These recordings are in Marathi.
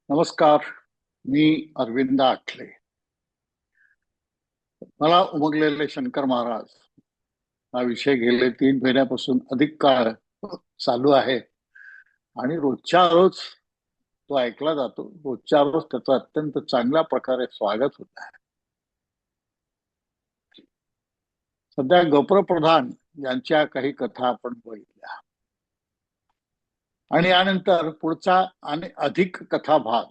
नमस्कार. मी अरविंद आठले. मला उमगलेले शंकर महाराज हा विषय गेले 3 महिन्यापासून अधिक काळ चालू आहे आणि रोजच्या रोज तो ऐकला जातो. रोजच्या रोज त्याचं अत्यंत चांगल्या प्रकारे स्वागत होत आहे. सध्या गप्र प्रधान यांच्या काही कथा आपण बघितल्या आणि यानंतर पुढचा आणि अधिक कथा भाग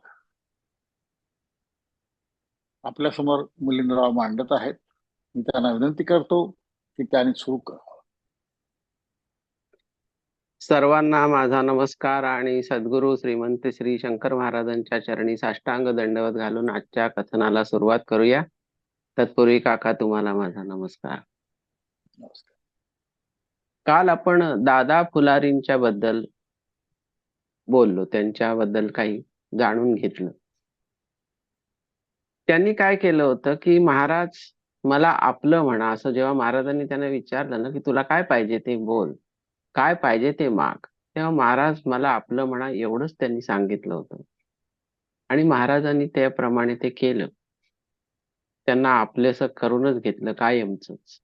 आपल्यासमोर मिलिंदराव मांडत आहेत. मी त्यांना विनंती करतो की त्यांनी सुरू करावं. सर्वांना माझा नमस्कार आणि सद्गुरू श्रीमंत श्री शंकर महाराजांच्या चरणी साष्टांग दंडवत घालून आजच्या कथनाला सुरुवात करूया. तत्पूर्वी काका तुम्हाला माझा नमस्कार. नमस्कार. काल आपण दादा फुलारींच्या बद्दल बोललो, त्यांच्याबद्दल काही जाणून घेतलं. त्यांनी काय केलं होतं की महाराज मला आपलं म्हणा, असं जेव्हा महाराजांनी त्यांना विचारलं ना की तुला काय पाहिजे ते बोल, काय पाहिजे ते माग, तेव्हा महाराज मला आपलं म्हणा एवढंच त्यांनी सांगितलं होतं. आणि महाराजांनी त्याप्रमाणे ते केलं. त्यांना आपलेसं करूनच घेतलं कायमचंच.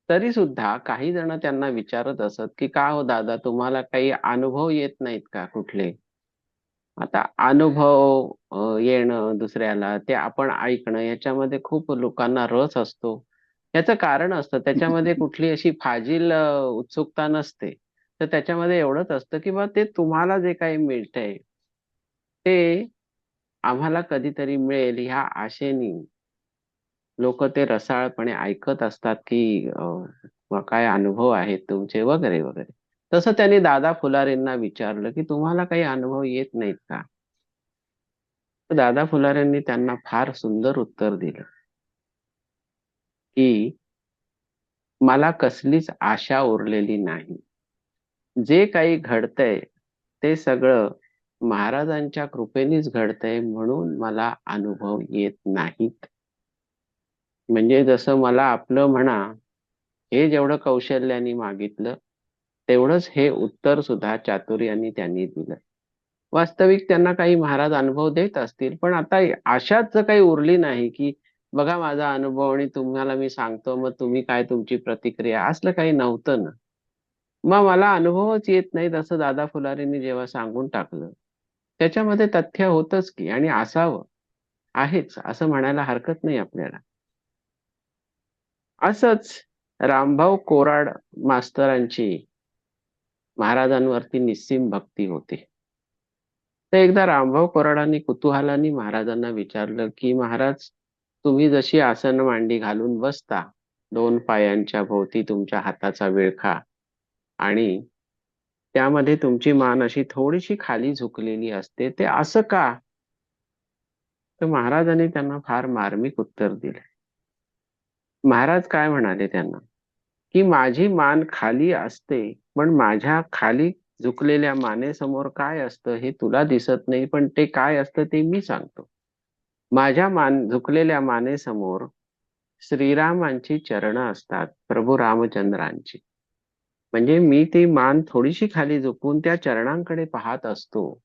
तरी सुद्धा काही जण त्यांना विचारत असत की का हो दादा, तुम्हाला काही अनुभव येत नाहीत का कुठले? आता अनुभव येणं दुसऱ्याला, ते आपण ऐकणं, याच्यामध्ये खूप लोकांना रस असतो. याचं कारण असतं त्याच्यामध्ये कुठली अशी फाजील उत्सुकता नसते. तर त्याच्यामध्ये एवढंच असतं की बा ते तुम्हाला जे काही मिळतंय ते आम्हाला कधीतरी मिळेल ह्या आशेने लोक ते रसाळपणे ऐकत असतात की काय अनुभव आहेत तुमचे वगैरे वगैरे. तसं त्यांनी दादा फुलारेंना विचारलं की तुम्हाला काही अनुभव येत नाहीत का? तर दादा फुलारेंनी त्यांना फार सुंदर उत्तर दिलं की मला कसलीच आशा उरलेली नाही. जे काही घडतंय ते सगळं महाराजांच्या कृपेनेच घडतंय, म्हणून मला अनुभव येत नाहीत. म्हणजे जसं मला आपलं म्हणा हे जेवढं कौशल्याने मागितलं तेवढंच हे उत्तर सुद्धा चातुर्याने त्यांनी दिलं. वास्तविक त्यांना काही महाराज अनुभव देत असतील, पण आता आशाच काही उरली नाही की बघा माझा अनुभव आणि तुम्हाला मी सांगतो, मग तुम्ही काय तुमची प्रतिक्रिया, असलं काही नव्हतं ना. मग मला अनुभवच येत नाहीत असं दादा फुलारींनी जेव्हा सांगून टाकलं, त्याच्यामध्ये तथ्य होतच की, आणि असावं, आहेच असं म्हणायला हरकत नाही आपल्याला. असंच रामभाऊ कोराड मास्तरांची महाराजांवरती निस्सीम भक्ती होती. तर एकदा रामभाऊ कोराडांनी कुतूहलाने महाराजांना विचारलं की महाराज, तुम्ही जशी आसन मांडी घालून बसता, 2 पायांच्या भोवती तुमच्या हाताचा विळखा, आणि त्यामध्ये तुमची मान अशी थोडीशी खाली झुकलेली असते, ते असं का? तर महाराजांनी त्यांना फार मार्मिक उत्तर दिले. महाराज काय म्हणाले त्यांना की माझी मान खाली असते, पण माझ्या खाली झुकलेल्या मानेसमोर काय असतं हे तुला दिसत नाही, पण ते काय असतं ते मी सांगतो. माझ्या झुकलेल्या मानेसमोर श्रीरामांची चरणं असतात, प्रभू रामचंद्रांची. म्हणजे मी ती मान थोडीशी खाली झुकवून त्या चरणांकडे पाहत असतो,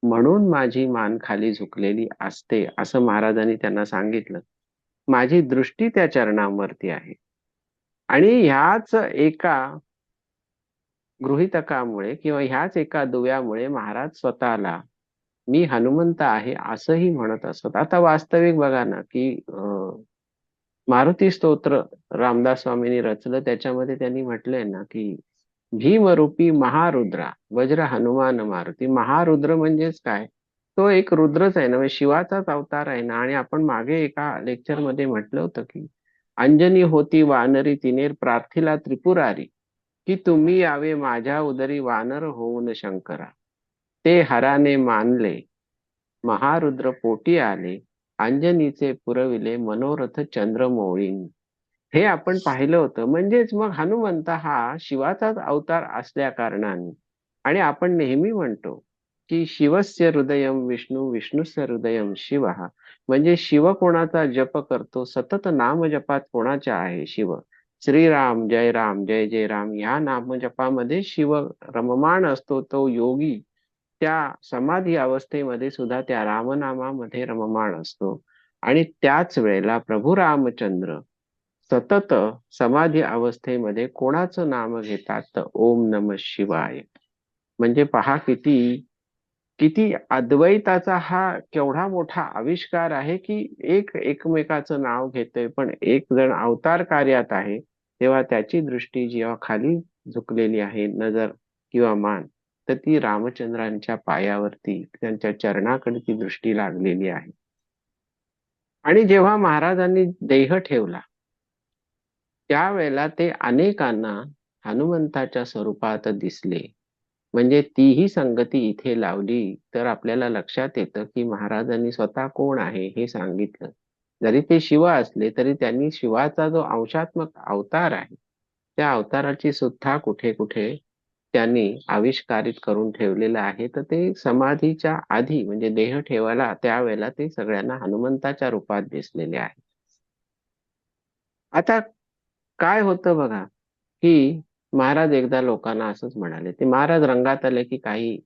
म्हणून माझी मान खाली झुकलेली असते, असं महाराजांनी त्यांना सांगितलं. माझी दृष्टी त्या चरणांवरती आहे. आणि ह्याच एका गृहीतकामुळे किंवा ह्याच एका दुव्यामुळे महाराज स्वतःला मी हनुमंत आहे असंही म्हणत असत. आता वास्तविक बघा ना की मारुती स्तोत्र रामदास स्वामींनी रचलं, त्याच्यामध्ये त्यांनी म्हटलंय ना की भीमरूपी महारुद्रा वज्र हनुमान मारुती. महारुद्र म्हणजेच काय? तो एक रुद्रच आहे ना, म्हणजे शिवाचाच अवतार आहे ना. आणि आपण मागे एका लेक्चर मध्ये म्हटलं होतं की अंजनी होती वानरी तिने प्रार्थिला त्रिपुरारी, की तुम्ही यावे माझ्या उदरी वानर होऊन शंकरा. ते हराने मानले महारुद्र पोटी आले, अंजनीचे पुरविले मनोरथ चंद्रमौळीन. हे आपण पाहिलं होतं. म्हणजेच मग हनुमंत हा शिवाचाच अवतार असल्या कारणाने, आणि आपण नेहमी म्हणतो की शिवस्य हृदयम विष्णू विष्णुस्य हृदयम शिव, म्हणजे शिव कोणाचा जप करतो, सतत नाम जपात कोणाच्या आहे शिव. श्रीराम जय जय राम, या नामजपामध्ये शिव रममाण असतो, तो योगी त्या समाधी अवस्थेमध्ये सुद्धा त्या रामनामामध्ये रममाण असतो. आणि त्याच वेळेला प्रभू रामचंद्र सतत समाधी अवस्थेमध्ये कोणाचं नाम घेतात, तर ओम नम शिवाय. म्हणजे पहा किती किती अद्वैताचा हा केवढा मोठा आविष्कार आहे, की एक एकमेकाचं नाव घेतोय, पण एक जण अवतार कार्यात आहे तेव्हा त्याची दृष्टी जेव्हा खाली झुकलेली आहे, नजर किंवा मान, तर ती रामचंद्रांच्या पायावरती, त्यांच्या चरणाकडे ती दृष्टी लागलेली आहे. आणि जेव्हा महाराजांनी देह ठेवला त्यावेळेला ते अनेकांना हनुमंताच्या स्वरूपात दिसले. म्हणजे तीही संगती इथे लावली तर आपल्याला लक्षात येतं की महाराजांनी स्वतः कोण आहे हे सांगितलं. जरी ते शिव असले तरी त्यांनी शिवाचा जो अंशात्मक अवतार आहे त्या अवताराची सुद्धा कुठे कुठे त्यांनी आविष्कारित करून ठेवलेलं आहे. तर ते समाधीच्या आधी म्हणजे देह ठेवायला त्यावेळेला ते सगळ्यांना हनुमंताच्या रूपात दिसलेले आहे. आता काय होतं बघा, की महाराज एकदा लोकांना असंच म्हणाले, ते महाराज रंगात आले की काही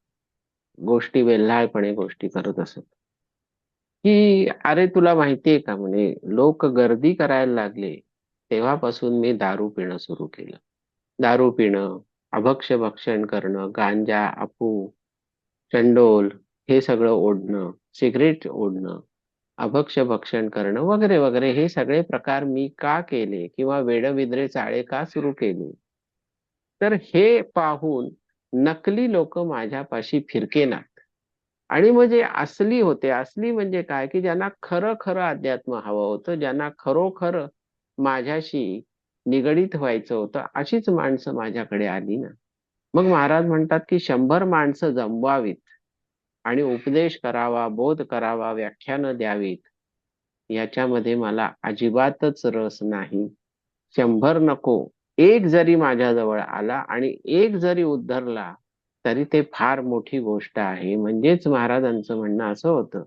गोष्टी वेल्हाळपणे गोष्टी करत असत, की अरे तुला माहितीये का, म्हणे लोक गर्दी करायला लागले तेव्हापासून मी दारू पिणं सुरू केलं. दारू पिणं, अभक्ष्य भक्षण करणं, गांजा, अफू, चंडोल हे सगळं ओढणं, सिगरेट ओढणं, अभक्ष्य भक्षण करणं वगैरे वगैरे हे सगळे प्रकार मी का केले किंवा वेडविद्रे चाळे का सुरू केले, तर हे पाहून नकली लोक माझ्यापाशी फिरकेनात. आणि म्हणजे असली होते. असली म्हणजे काय, की ज्यांना खरं खरं अध्यात्म हवं होतं, ज्यांना खरोखर माझ्याशी निगडीत व्हायचं होतं, अशीच माणसं माझ्याकडे आली ना. मग महाराज म्हणतात की 100 माणसं जमवावीत आणि उपदेश करावा, बोध करावा, व्याख्यानं द्यावीत, याच्यामध्ये मला अजिबातच रस नाही. 100 नको, एक जरी माझ्याजवळ आला आणि एक जरी उद्धरला तरी ते फार मोठी गोष्ट आहे. म्हणजेच महाराजांचं म्हणणं असं होतं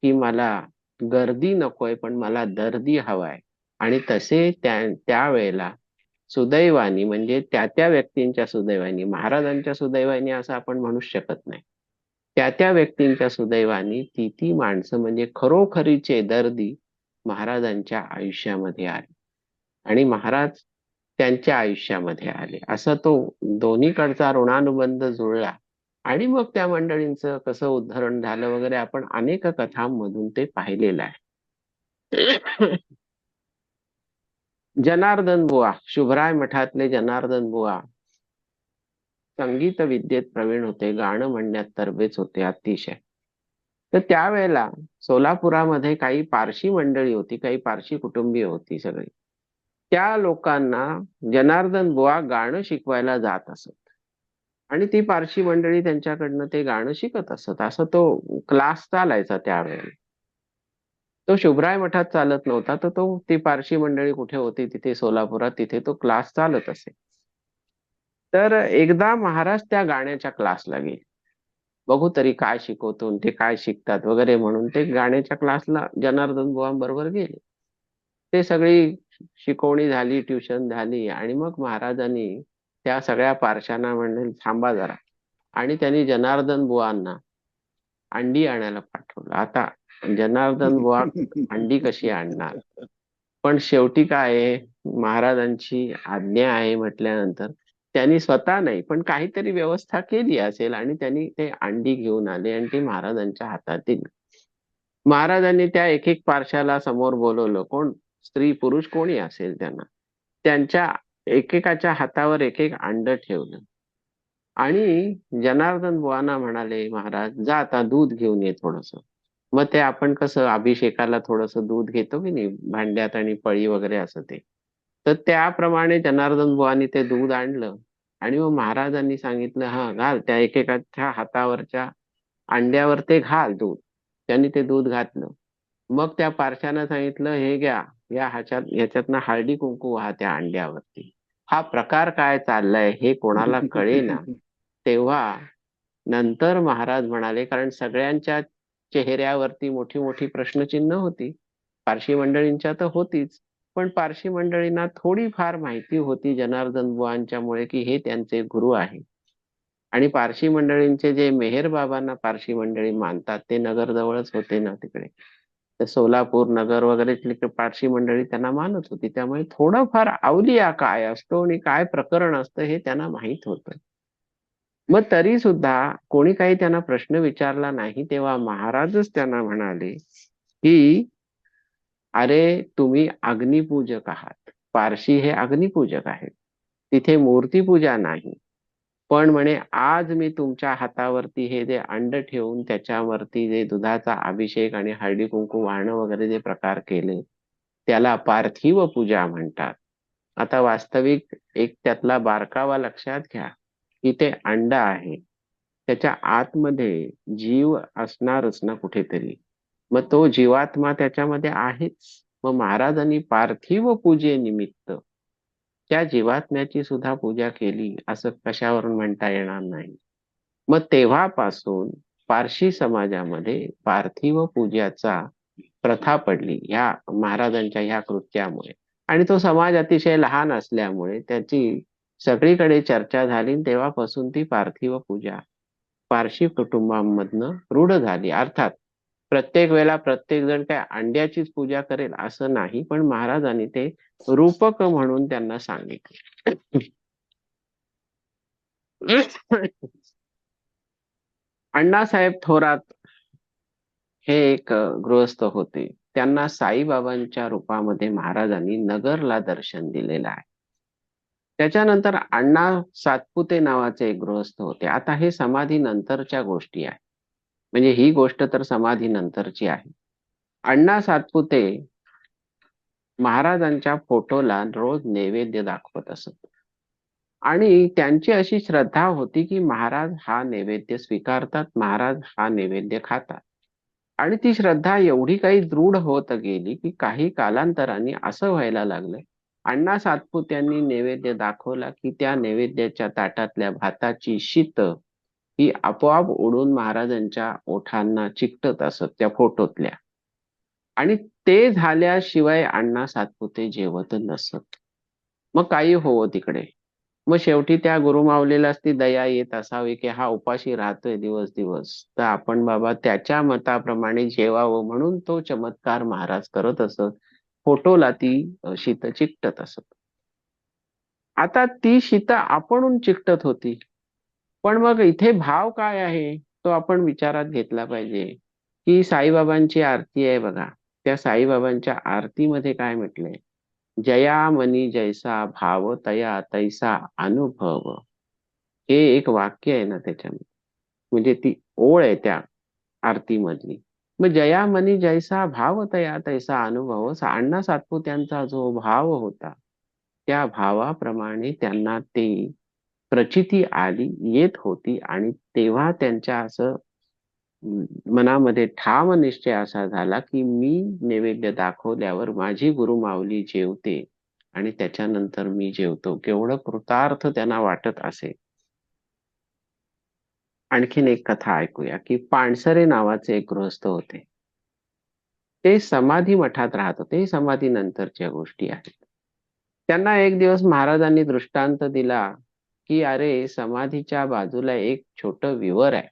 की मला गर्दी नकोय पण मला दर्दी हवाय. आणि तसे त्यावेळेला सुदैवानी म्हणजे त्या त्या व्यक्तींच्या सुदैवानी, महाराजांच्या सुदैवानी असं आपण म्हणू शकत नाही, त्या त्या व्यक्तींच्या सुदैवानी ती ती माणसं म्हणजे खरोखरीचे दर्दी महाराजांच्या आयुष्यामध्ये आले आणि महाराज त्यांच्या आयुष्यामध्ये आले. असा तो दोन्हीकडचा ऋणानुबंध जुळला आणि मग त्या मंडळींचं कसं उद्धरण झालं वगैरे आपण अनेक कथांमधून ते पाहिलेलं आहे. जनार्दन बुवा, शुभराय मठातले जनार्दन बुवा संगीत विद्येत प्रवीण होते, गाणं म्हणण्यात तरबेज होते अतिशय. तर त्यावेळेला सोलापुरामध्ये काही पारशी मंडळी होती, काही पारशी कुटुंबीय होती सगळी. त्या लोकांना जनार्दन बुवा गाणं शिकवायला जात असत आणि ती पारशी मंडळी त्यांच्याकडनं ते गाणं शिकत असत. असं तो क्लास चालायचा त्यावेळेला. तो शुभराय मठात चालत नव्हता, तर तो ती पारशी मंडळी कुठे होती तिथे सोलापुरात, तिथे तो क्लास चालत असे. तर एकदा महाराज त्या गाण्याच्या क्लासला गेले. बघू तरी काय शिकवतो ते काय शिकतात वगैरे म्हणून ते गाण्याच्या क्लासला जनार्दन बुवांबरोबर गेले. ते सगळी शिकवणी झाली, ट्युशन झाली आणि मग महाराजांनी त्या सगळ्या पारशांना म्हणले थांबा जरा, आणि त्यांनी जनार्दन बुवांना अंडी आणायला पाठवलं. आता जनार्दन बुवा अंडी कशी आणणार, पण शेवटी काय आहे, महाराजांची आज्ञा आहे म्हटल्यानंतर त्यांनी स्वतः नाही पण काहीतरी व्यवस्था केली असेल आणि त्यांनी ते अंडी घेऊन आले आणि ते महाराजांच्या हातात दिली. महाराजांनी त्या एक एक पारशाला समोर बोलवलं, कोण स्त्री पुरुष कोणी असेल त्यांना, त्यांच्या एकेकाच्या हातावर एक एक अंड ठेवलं आणि जनार्दन बुवांना म्हणाले, महाराज जा आता दूध घेऊन ये थोडस. मग ते आपण कसं अभिषेकाला थोडस दूध घेतो की नाही भांड्यात आणि पळी वगैरे असं ते, तर त्याप्रमाणे जनार्दन बुवांनी ते दूध आणलं आणि मग महाराजांनी सांगितलं हा घाल त्या एकेकाच्या हातावरच्या अंड्यावर ते घाल दूध. त्यांनी ते दूध घातलं. मग त्या पारशानं सांगितलं हे घ्या, ह्याच्यातनं हळदी कुंकू व्हा त्या अंड्यावरती. हा प्रकार काय चाललाय हे कोणाला कळेना. तेव्हा नंतर महाराज म्हणाले, कारण सगळ्यांच्या चेहऱ्यावरती मोठी मोठी प्रश्नचिन्ह होती, पारशी मंडळींच्या तर होतीच, पण पारशी मंडळींना थोडीफार माहिती होती जनार्दन बुवांच्यामुळे की हे त्यांचे गुरु आहे. आणि पारशी मंडळींचे जे मेहेर बाबांना पारशी मंडळी मानतात ते नगर जवळच होते ना तिकडे. तर सोलापूर नगर वगैरे पारशी मंडळी त्यांना मानत होती. त्यामुळे थोडंफार अवलिया काय असतो आणि काय प्रकरण असतं हे त्यांना माहित होतं. मग तरी सुद्धा कोणी काही त्यांना प्रश्न विचारला नाही, तेव्हा महाराजच त्यांना म्हणाले की अरे तुम्ही अग्निपूजक आहात. पारशी हे अग्निपूजक आहेत. तिथे मूर्तीपूजा नाही. पण म्हणे आज मी तुमच्या हातावरती हे जे अंड ठेवून त्याच्यावरती जे दुधाचा अभिषेक आणि हळदी कुंकू वाहणं वगैरे जे प्रकार केले त्याला पार्थिव पूजा म्हणतात. आता वास्तविक एक त्यातला बारकावा लक्षात घ्या की ते अंड आहे, त्याच्या आतमध्ये जीव असणारच ना कुठेतरी. मग तो जीवात्मा त्याच्यामध्ये आहेच. मग महाराजांनी पार्थिव पूजेनिमित्त त्या जीवात्म्याची सुद्धा पूजा केली असं कशावरून म्हणता येणार नाही. मग तेव्हापासून पारशी समाजामध्ये पार्थिव पूजाचा प्रथा पडली ह्या महाराजांच्या ह्या कृत्यामुळे. आणि तो समाज अतिशय लहान असल्यामुळे त्याची सगळीकडे चर्चा झाली. तेव्हापासून ती पार्थिव पूजा पारशी कुटुंबांमधनं रूढ झाली. अर्थात प्रत्येक वेळेला प्रत्येक जण काय अंड्याचीच पूजा करेल असं नाही, पण महाराजांनी ते रूपक म्हणून त्यांना सांगितले. अण्णासाहेब थोरात हे एक गृहस्थ होते. त्यांना साईबाबांच्या रूपामध्ये महाराजांनी नगरला दर्शन दिलेलं आहे. त्याच्यानंतर अण्णा सातपुते नावाचे एक गृहस्थ होते. आता हे समाधी नंतरच्या गोष्टी आहे, म्हणजे ही गोष्ट तर समाधी नंतरची आहे. अण्णा सातपुते महाराजांच्या फोटोला रोज नैवेद्य दाखवत असत आणि त्यांची अशी श्रद्धा होती की महाराज हा नैवेद्य स्वीकारतात, महाराज हा नैवेद्य खातात. आणि ती श्रद्धा एवढी काही दृढ होत गेली की काही कालांतराने असं व्हायला लागलं, अण्णा सातपुत्यांनी नैवेद्य दाखवला की त्या नैवेद्याच्या ताटातल्या भाताची शीत ही आपोआप उडून महाराजांच्या ओठांना चिकटत असत त्या फोटोतल्या. आणि ते झाल्याशिवाय अण्णा सातपुते जेवत नसत. मग काही हो तिकडे. मग शेवटी त्या गुरुमाऊलीलाच ती दया येत असावी की हा उपाशी राहतोय दिवस दिवस, तर आपण बाबा त्याच्या मताप्रमाणे जेवावं, म्हणून तो चमत्कार महाराज करत असत. फोटोला ती शीत चिकटत असत. आता ती शीत आपणहून चिकटत होती. पण मग इथे भाव काय आहे तो आपण विचारात घेतला पाहिजे. की साईबाबांची आरती आहे बघा, त्या साईबाबांच्या आरतीमध्ये काय म्हटलंय, जया मनी जैसा भाव तया तैसा अनुभव. हे एक वाक्य आहे ना त्याच्यामध्ये, म्हणजे ती ओळ आहे त्या आरतीमधली. मग जया मनी जैसा भाव तया तैसा अनुभव, अण्णा सातपुत्यांचा जो भाव होता त्या भावाप्रमाणे त्यांना ते प्रचिती आली येत होती. आणि तेव्हा त्यांच्या असं मनामध्ये ठाम निश्चय असा झाला की मी नैवेद्य दाखवल्यावर माझी गुरुमाऊली जेवते आणि त्याच्यानंतर मी जेवतो. केवढं कृतार्थ त्यांना वाटत असेल. आणखीन एक कथा ऐकूया की पानसरे नावाचे एक गृहस्थ होते. ते समाधी मठात राहत होते. समाधी नंतरच्या गोष्टी आहेत. त्यांना एक दिवस महाराजांनी दृष्टांत दिला की अरे समाधीच्या बाजूला एक छोट विवर आहे,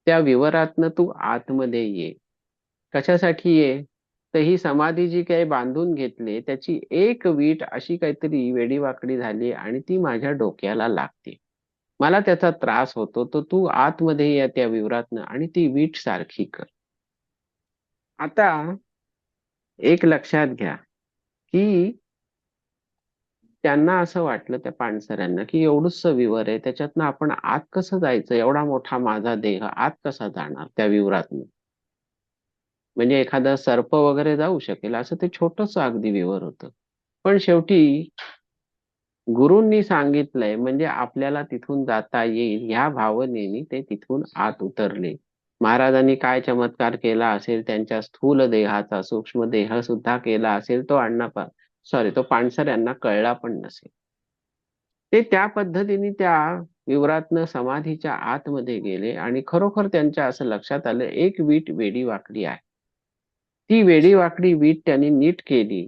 त्या विवरातनं तू आतमध्ये ये. कशासाठी ये, तर ही समाधी जी काही बांधून घेतली त्याची एक वीट अशी काहीतरी वेडीवाकडी झाली आणि ती माझ्या डोक्याला लागते, मला त्याचा त्रास होतो, तर तू आतमध्ये या त्या विवरातनं आणि ती वीट सारखी कर. आता एक लक्षात घ्या की त्यांना असं वाटलं त्या पानसऱ्यांना की एवढंच विवर आहे, त्याच्यातनं आपण आत कसं जायचं, एवढा मोठा माझा देह आत कसा जाणार त्या विवरातनं. म्हणजे एखादा सर्प वगैरे जाऊ शकेल असं ते छोटस अगदी विवर होतं. पण शेवटी गुरूंनी सांगितलंय म्हणजे आपल्याला तिथून जाता येईल ह्या भावनेने ते तिथून आत उतरले. महाराजांनी काय चमत्कार केला असेल, त्यांच्या स्थूल देहाचा सूक्ष्म देह सुद्धा केला असेल, तो तो पानसर यांना कळला पण नसेल. ते त्या पद्धतीने त्या विवरातनं समाधीच्या आतमध्ये गेले आणि खरोखर त्यांच्या असं लक्षात आलं एक वीट वेडी वाकडी आहे. ती वेडी वाकडी वीट त्यांनी नीट केली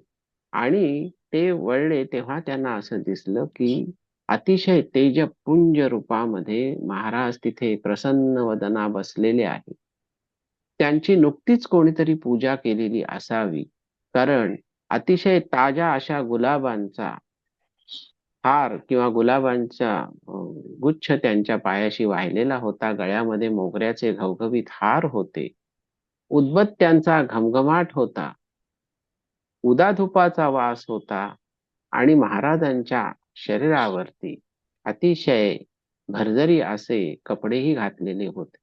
आणि ते वळले तेव्हा त्यांना असं दिसलं की अतिशय तेजपुंज रूपामध्ये महाराज तिथे प्रसन्न वदना बसलेले आहेत. त्यांची नुकतीच कोणीतरी पूजा केलेली असावी, कारण अतिशय ताज्या अशा गुलाबांचा हार किंवा गुलाबांचा गुच्छ त्यांच्या पायाशी वाहिलेला होता. गळ्यामध्ये मोगऱ्याचे घवघवीत हार होते. उदबत्त्यांचा घमघमाट होता. उदाधुपाचा वास होता आणि महाराजांच्या शरीरावरती अतिशय भरजरी असे कपडेही घातलेले होते.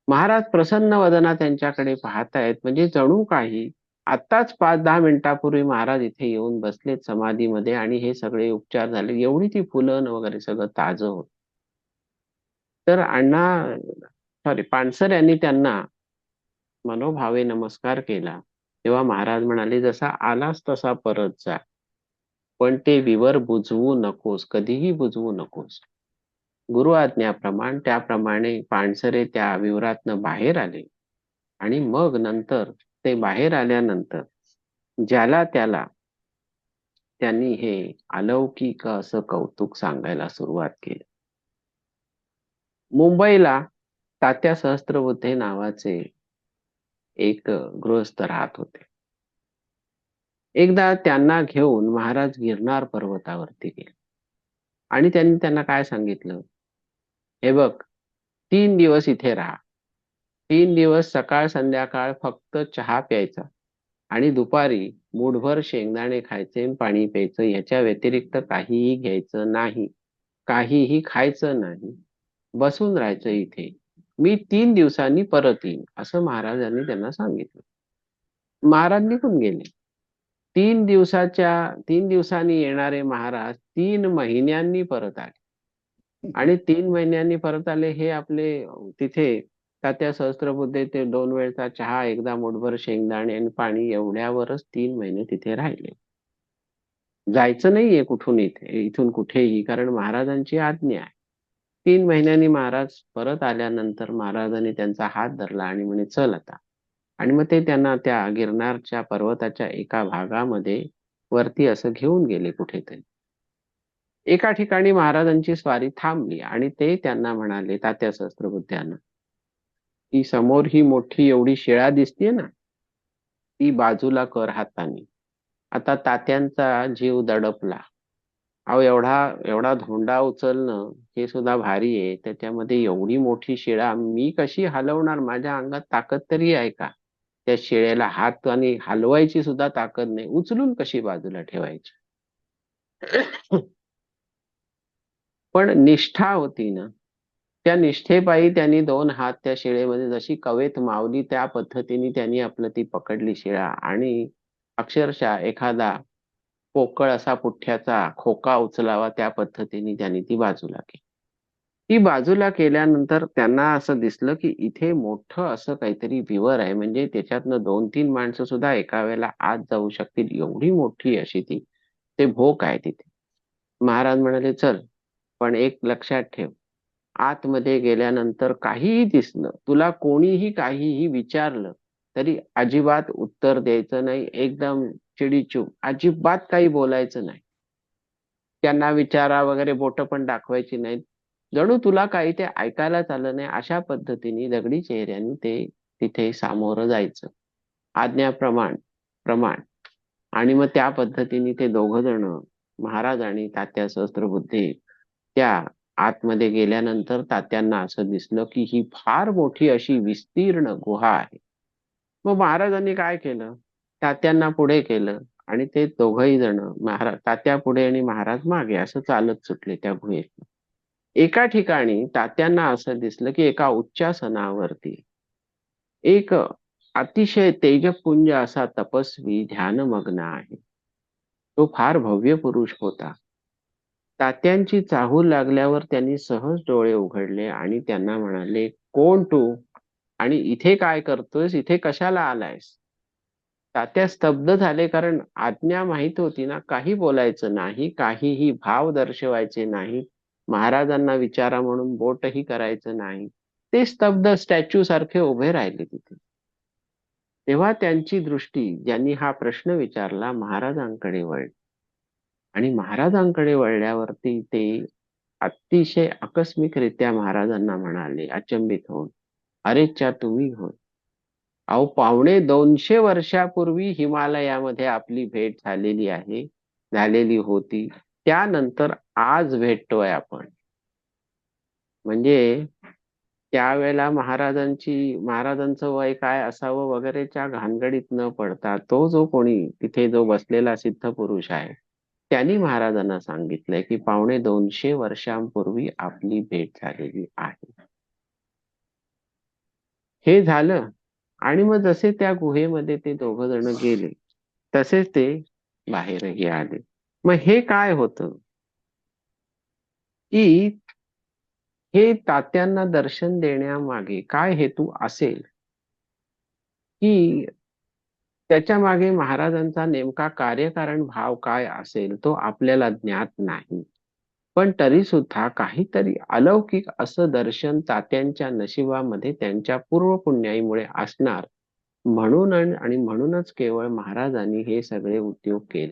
महाराज प्रसन्न वदना त्यांच्याकडे पाहतायत, म्हणजे जणू काही आत्ताच 5-10 मिनिटापूर्वी महाराज इथे येऊन बसलेत समाधीमध्ये आणि हे सगळे उपचार झाले. एवढी ती फुलं वगैरे सगळं ताजं होत. तर पानसर यांनी त्यांना मनोभावे नमस्कार केला. तेव्हा महाराज म्हणाले, जसा आलास तसा परत जा, पण ते विवर बुजवू नकोस, कधीही बुजवू नकोस. गुरु आज्ञाप्रमाणे त्याप्रमाणे पानसरे त्या विवरातनं बाहेर आले आणि मग नंतर ते बाहेर आल्यानंतर ज्याला त्याला त्यांनी हे अलौकिक असं कौतुक सांगायला सुरुवात केली. मुंबईला तात्या सहस्त्रबुद्धे नावाचे एक गृहस्थ राहत होते. एकदा त्यांना घेऊन महाराज गिरनार पर्वतावरती गेले आणि त्यांनी त्यांना काय सांगितलं, हे बघ, 3 दिवस इथे राहा. 3 दिवस सकाळ संध्याकाळ फक्त चहा प्यायचा आणि दुपारी मूठभर शेंगदाणे खायचे आणि पाणी प्यायचं. याच्या व्यतिरिक्त काहीही घ्यायचं नाही, काहीही खायचं नाही, बसून राहायचं इथे. मी 3 दिवसांनी परत येईन, असं महाराजांनी त्यांना सांगितलं. महाराज निघून गेले. 3 दिवसांनी येणारे महाराज 3 महिन्यांनी परत आले आणि 3 महिन्यांनी परत आले. हे आपले तिथे तात्या सहस्त्रबुद्धे ते 2 वेळचा चहा, एकदा मूठभर शेंगदाणे आणि पाणी, एवढ्यावरच 3 महिने तिथे राहिले. जायचं नाहीये इथून कुठेही, कारण महाराजांची आज्ञा आहे. 3 महिन्यांनी महाराज परत आल्यानंतर महाराजांनी त्यांचा हात धरला आणि म्हणे, चल आता. आणि मग ते त्यांना त्या गिरनारच्या पर्वताच्या एका भागामध्ये वरती असं घेऊन गेले कुठेतरी. एका ठिकाणी महाराजांची स्वारी थांबली आणि ते त्यांना म्हणाले, तात्या सहस्त्रबुद्ध्यांना, की समोर ही मोठी एवढी शिळा दिसतीये ना, ती बाजूला कर हाताने. आता तात्यांचा जीव दडपला. अहो, एवढा एवढा धोंडा उचलणं हे सुद्धा भारी आहे, त्याच्यामध्ये एवढी मोठी शिळा मी कशी हलवणार? माझ्या अंगात ताकद तरी आहे का? त्या शिळेला हात आणि हलवायची सुद्धा ताकद नाही, उचलून कशी बाजूला ठेवायची? पण निष्ठा होती ना, त्या निष्ठेपायी त्यांनी 2 हात त्या शिळेमध्ये जशी कवेत मावली त्या पद्धतीने त्यांनी आपलं ती पकडली शिळा आणि अक्षरशः एखादा पोकळ असा पुठ्ठ्याचा खोका उचलावा त्या पद्धतीने त्यांनी ती बाजूला केली. ती बाजूला केल्यानंतर त्यांना असं दिसलं, की इथे मोठं असं काहीतरी विवर आहे, म्हणजे त्याच्यातनं 2-3 माणसं सुद्धा एका वेळेला आत जाऊ शकतील, एवढी मोठी अशी ते भोक आहे तिथे. महाराज म्हणाले, चल, पण एक लक्षात ठेव, आतमध्ये गेल्यानंतर काहीही दिसलं, तुला कोणीही काहीही विचारलं तरी अजिबात उत्तर द्यायचं नाही, एकदम चिडीचूप, अजिबात काही बोलायचं नाही. त्यांना विचारा वगैरे बोटं पण दाखवायची नाहीत, जणू तुला काही ते ऐकायलाच आलं नाही, अशा पद्धतीने दगडी चेहऱ्याने ते तिथे सामोरं जायचं, प्रमाण. आणि मग त्या पद्धतीने ते 2 जण, महाराज आणि तात्या सहस्त्रबुद्धे, त्या आतमध्ये गेल्यानंतर तात्यांना असं दिसलं, की ही फार मोठी अशी विस्तीर्ण गुहा आहे. मग महाराजांनी काय केलं, तात्यांना पुढे केलं आणि ते 2घही जण, महाराज तात्या पुढे आणि महाराज मागे, असं चालत सुटले त्या गुहेत. एका ठिकाणी तात्यांना असं दिसलं, की एका उच्चासनावरती एक अतिशय तेजपुंज असा तपस्वी ध्यानमग्न आहे. तो फार भव्य पुरुष होता. तात्यांची चाहूल लागल्यावर त्यांनी सहज डोळे उघडले आणि त्यांना म्हणाले, कोण तू आणि इथे काय करतोयस? इथे कशाला आलायस? तात्या स्तब्ध झाले, कारण आज्ञा माहित होती ना, काही बोलायचं नाही, काहीही भाव दर्शवायचे नाही, महाराजांना विचारा म्हणून बोटही करायचं नाही. ते स्तब्ध स्टॅच्यू सारखे उभे राहिले तिथे. तेव्हा त्यांची दृष्टी, ज्यांनी हा प्रश्न विचारला, महाराजांकडे वळली आणि महाराजांकडे वळल्यावरती ते अतिशय आकस्मिकरित्या महाराजांना म्हणाले अचंबित होऊन, "अरेच्चा तुम्ही होय. अहो 250 वर्षापूर्वी हिमालयामध्ये आपली भेट झालेली आहे, झालेली होती. त्यानंतर आज भेटतोय आपण." म्हणजे त्यावेळेला महाराजांचं वय काय असावं वगैरेच्या भानगडीत न पडता तो जो कोणी तिथे जो बसलेला सिद्ध पुरुष आहे, त्यांनी महाराजांना सांगितलंय की 250 वर्षांपूर्वी आपली भेट झालेली आहे. हे झालं आणि मग जसे त्या गुहेमध्ये ते दोघं जण गेले, तसेच ते बाहेरही आले. मग हे काय होतं, की हे तात्यांना दर्शन देण्यामागे काय हेतू असेल, की त्याच्या मागे महाराजांचा नेमका कार्यकारण भाव काय असेल तो आपल्याला ज्ञात नाही. पण तरी सुद्धा काहीतरी अलौकिक असं दर्शन तात्यांच्या नशिबामध्ये त्यांच्या पूर्वपुण्याईमुळे असणार, म्हणून आणि म्हणूनच केवळ महाराजांनी हे सगळे उद्योग केले.